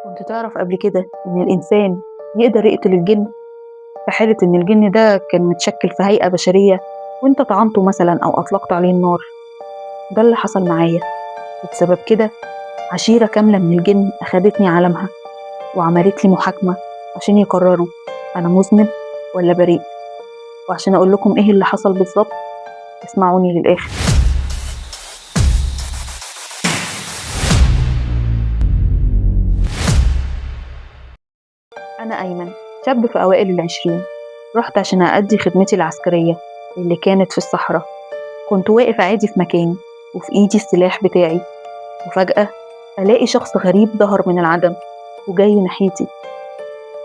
كنت تعرف قبل كده إن الإنسان يقدر يقتل الجن في حالة إن الجن ده كان متشكل في هيئة بشرية وإنت طعنته مثلا أو أطلقت عليه النار؟ ده اللي حصل معايا، وبسبب كده عشيرة كاملة من الجن أخدتني عالمها وعملت لي محاكمة عشان يقرروا أنا مذنب ولا بريء. وعشان أقول لكم إيه اللي حصل بالظبط اسمعوني للآخر. أنا أيمن، شاب في أوائل العشرين. رحت عشان أأدي خدمتي العسكرية اللي كانت في الصحراء. كنت واقف عادي في مكاني وفي إيدي السلاح بتاعي، وفجأة ألاقي شخص غريب ظهر من العدم وجاي ناحيتي.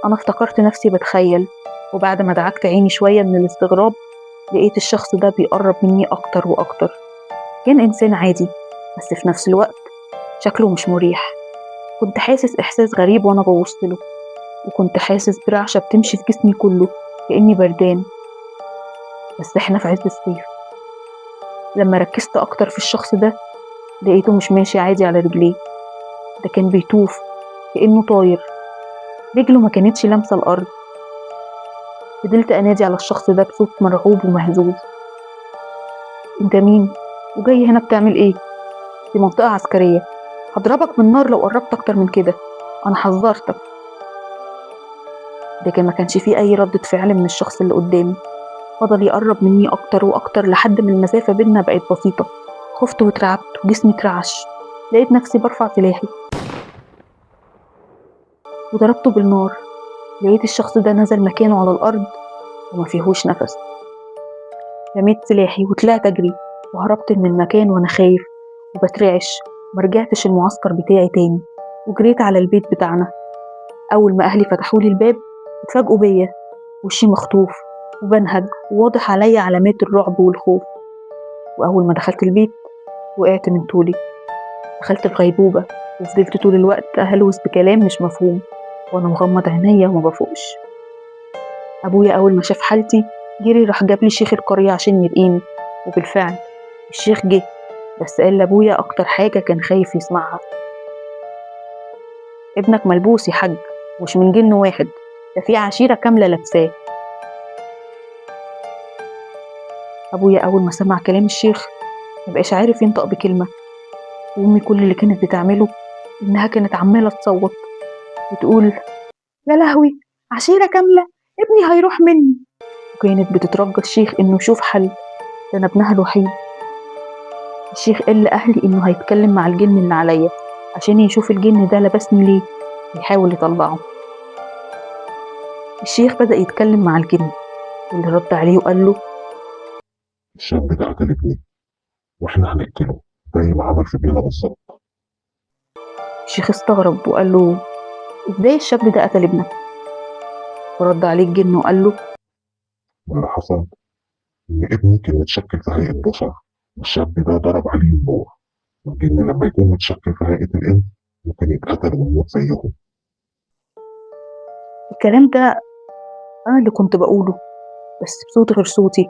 أنا افتكرت نفسي بتخيل، وبعد ما دعكت عيني شوية من الاستغراب لقيت الشخص ده بيقرب مني أكتر وأكتر. كان إنسان عادي بس في نفس الوقت شكله مش مريح. كنت حاسس إحساس غريب وأنا ببصله، وكنت حاسس برعشة بتمشي في جسمي كله كأني بردان. بس إحنا في عز الصيف. لما ركزت أكتر في الشخص ده لقيته مش ماشي عادي على رجليه، ده كان بيطوف كأنه طاير، رجله ما كانتش لامسة الأرض. فضلت أنادي على الشخص ده بصوت مرعوب ومهزوز: أنت مين؟ وجاي هنا بتعمل إيه؟ دي منطقة عسكرية، هضربك بالنار لو قربت أكتر من كده، أنا حذرتك. لكن ما كانش فيه أي ردة فعل من الشخص اللي قدامي. فضل يقرب مني أكتر وأكتر لحد ما المسافة بينا بقت بسيطة. خفت واترعبت وجسمي اترعش. لقيت نفسي برفع سلاحي وضربته بالنار. لقيت الشخص ده نزل مكانه على الأرض وما فيهوش نفس. رميت سلاحي وطلعت أجري وهربت من المكان وأنا خايف وبترعش. مرجعتش المعسكر بتاعي تاني وجريت على البيت بتاعنا. أول ما أهلي فتحولي الباب اتفاجئوا بيا، وشي مخطوف وبنهج وواضح عليا علامات الرعب والخوف. وأول ما دخلت البيت وقعت من طولي، دخلت في غيبوبة وفضلت طول الوقت أهلوس بكلام مش مفهوم وأنا مغمض عينيا وما بفوقش. أبويا أول ما شاف حالتي جري راح جاب لي شيخ القرية عشان يرقيني، وبالفعل الشيخ جه، بس قال لأبويا أكتر حاجة كان خايف يسمعها: ابنك ملبوس يا حاج، مش من جن واحد، ده في عشيرة كاملة لابساه. أبويا أول ما سمع كلام الشيخ مبقاش عارف ينطق بكلمة. وأمي كل اللي كانت بتعمله إنها كانت عمالة تصوت وتقول: يا لهوي، عشيرة كاملة، ابني هيروح مني. وكانت بتترجى الشيخ إنه يشوف حل، ده أنا ابنها الوحيد. الشيخ قال لأهلي إنه هيتكلم مع الجن اللي عليا عشان يشوف الجن ده لبسني ليه ويحاول يطلعه. الشيخ بدأ يتكلم مع الجن، واللي رد عليه وقال له: الشاب ده قتل ابني واحنا هنقتله زي ما عمل في ابننا بالظبط. الشيخ استغرب وقال له: إزاي الشاب ده قتل ابنك؟ ورد عليه الجن وقال له: واللي حصل ان ابني كان متشكل في هيئه بشر، والشاب ده ضرب عليه النار. والجن لما يكون متشكل في هيئه الانس ممكن يتقتل ويموت زيهم. الكلام ده أنا اللي كنت بقوله بس بصوت غير صوتي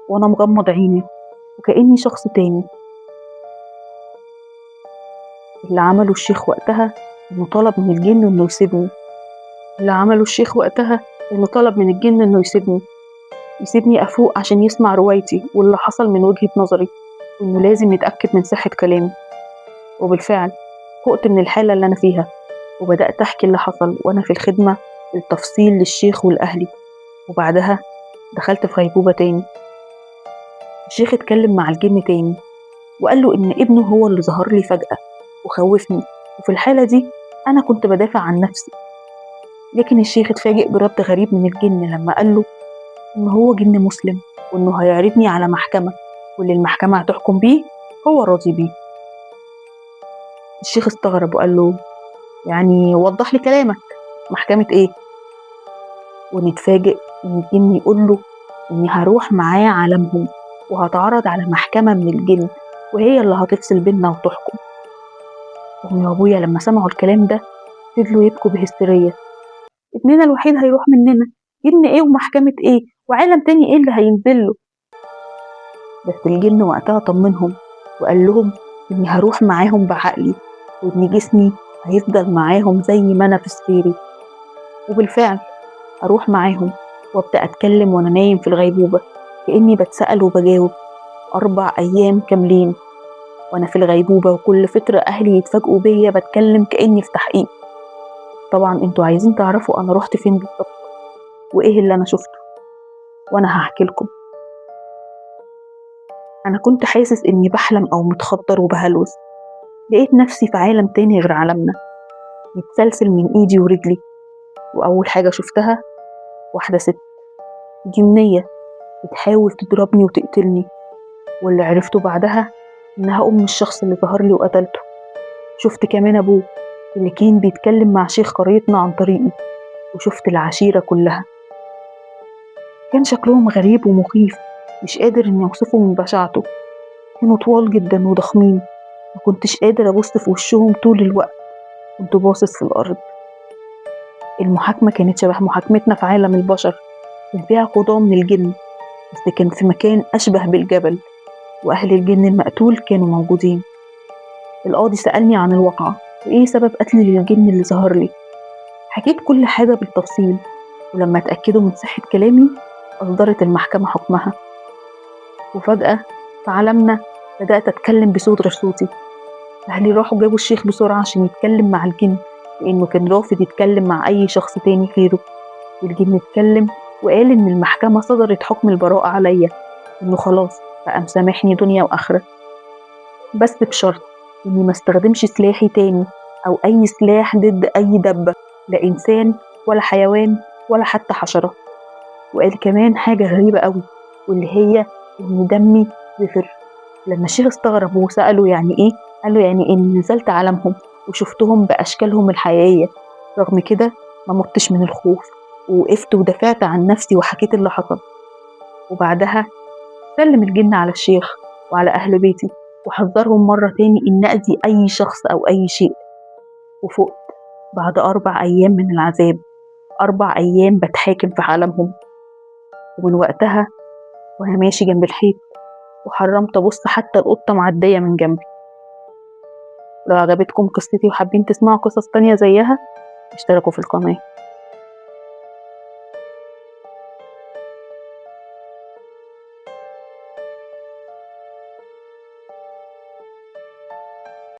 وأنا مغمض عيني وكأني شخص تاني. اللي عمله الشيخ وقتها إنه طلب من الجن إنه يسيبني. اللي عمله الشيخ وقتها إنه طلب من الجن إنه يسيبني أفوق عشان يسمع روايتي واللي حصل من وجهة نظري، وإنه لازم يتأكد من صحة كلامي. وبالفعل فقت من الحالة اللي أنا فيها وبدأت أحكي اللي حصل وأنا في الخدمة بالتفصيل للشيخ والأهلي. وبعدها دخلت في غيبوبة تاني. الشيخ اتكلم مع الجن تاني وقال له إن ابنه هو اللي ظهر لي فجأة وخوفني، وفي الحالة دي أنا كنت بدافع عن نفسي. لكن الشيخ اتفاجئ برد غريب من الجن لما قال له إن هو جن مسلم وإنه هيعرضني على محكمة، واللي المحكمة هتحكم بيه هو راضي بيه. الشيخ استغرب وقال له: يعني وضح لي كلامك، محكمة إيه؟ ونتفاجئ إن الجن يقول له إني هروح معاه عالمهم وهتعرض على محكمة من الجن وهي اللي هتفصل بينا وتحكم. أمي وأبويا لما سمعوا الكلام ده فضلوا يبكوا بهستيرية: ابننا الوحيد هيروح مننا، جن إيه ومحكمة إيه وعالم تاني إيه اللي هينزل له؟ بس الجن وقتها طمنهم وقال لهم إني هروح معاهم بعقلي وإن جسمي هيفضل معاهم زي ما أنا في سريري. وبالفعل أروح معاهم وأبدأ أتكلم وأنا نايم في الغيبوبة، كأني بتسأل وبجاوب 4 أيام كاملين وأنا في الغيبوبة، وكل فترة أهلي يتفاجئوا بيا بتكلم كأني في تحقيق. طبعا انتوا عايزين تعرفوا أنا رحت فين بالظبط وإيه اللي أنا شفته، وأنا هحكي لكم. أنا كنت حاسس إني بحلم أو متخدر وبهلوس. لقيت نفسي في عالم تاني غير عالمنا، متسلسل من إيدي ورجلي. وأول حاجة شفتها واحدة ست جنية بتحاول تضربني وتقتلني، واللي عرفته بعدها إنها أم الشخص اللي ظهر لي وقتلته. شفت كمان أبوه اللي كان بيتكلم مع شيخ قريتنا عن طريقي، وشفت العشيرة كلها. كان شكلهم غريب ومخيف، مش قادر إني أوصفه من بشاعته. كانوا طوال جدا وضخمين، ما كنتش قادر أبص في وشهم طول الوقت، كنت باصص في الأرض. المحاكمة كانت شبه محاكمتنا في عالم البشر، كان فيها قضاة من الجن، بس كان في مكان أشبه بالجبل، وأهل الجن المقتول كانوا موجودين. القاضي سألني عن الواقعة وإيه سبب قتلي للجن اللي ظهر لي. حكيت كل حاجة بالتفصيل، ولما اتأكدوا من صحة كلامي أصدرت المحكمة حكمها. وفجأة في عالمنا بدأت أتكلم بصوت غير صوتي. أهلي راحوا جابوا الشيخ بسرعة عشان يتكلم مع الجن، لأنه كان رافض يتكلم مع أي شخص تاني غيره. والجن اتكلم وقال إن المحكمة صدرت حكم البراءة عليا، إنه خلاص بقى مسامحني دنيا وآخرة، بس بشرط إني ما استخدمش سلاحي تاني أو أي سلاح ضد أي دبة، لا إنسان ولا حيوان ولا حتى حشرة. وقال كمان حاجة غريبة قوي، واللي هي إن دمي زفر. لما الشيخ استغرب وسأله يعني إيه، قال له يعني إن نزلت عالمهم وشفتهم بأشكالهم الحقيقية. رغم كده ما متش من الخوف، ووقفت ودافعت عن نفسي وحكيت اللي حصل. وبعدها سلم الجن على الشيخ وعلى أهل بيتي، وحذرهم مرة تاني إن أذي أي شخص أو أي شيء. وفقت بعد 4 أيام من العذاب، 4 أيام بتحاكم في عالمهم. ومن وقتها وأنا ماشي جنب الحيط، وحرمت أبص حتى القطة معدية من جنبي. لو عجبتكم قصتي وحابين تسمعوا قصص تانية زيها اشتركوا في القناة.